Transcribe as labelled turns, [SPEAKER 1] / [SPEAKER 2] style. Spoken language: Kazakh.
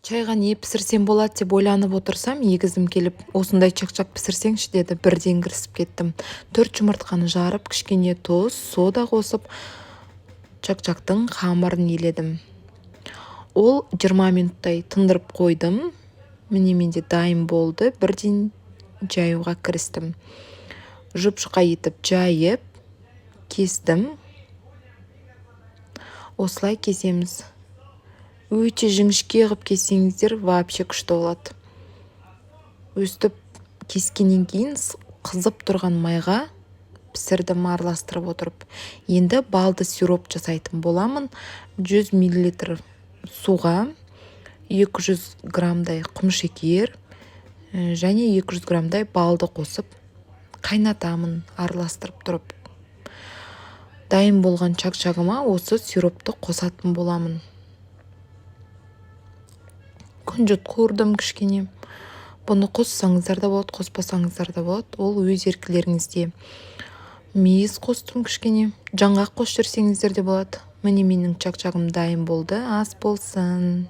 [SPEAKER 1] Чайға не пісірсем болады деп ойланып отырсам, егізім келіп, осындай чақчақ пісірсеңші деді. Бірден кірісіп кеттім. 4 жұмыртқаны жарып, кішкене тұз, сода қосып, чақчақтың қамырын еледім. Ол 20 минуттай тындырып қойдым. Міне менде дайын болды. Бірден жаюға кірістім. Жұп-жұқа етіп жайып, кестім. Осылай кесеміз. Өте жіңішке қып кессеңіздер, вообще күшті болады. Өстіп кескеннен кейін қызып тұрған майға пісірдім араластырып отырып. Енді балды сироп жасайтын боламын. 100 мл суға 200 граммдай құмшекер және 200 граммдай балды қосып қайнатамын араластырып тұрып. Дайын болған чақчағыма осы сиропты қосатын боламын. Күнжіт қуырдым кішкене. Бұны қоссаңыздар да болады, қоспасаңыздар да болады. Ол өз еркілеріңізде. Мейіз қостым кішкене. Жаңғақ қосып жіберсеңіздер де болады. Міне менің чақчағым дайын болды. Ас болсын.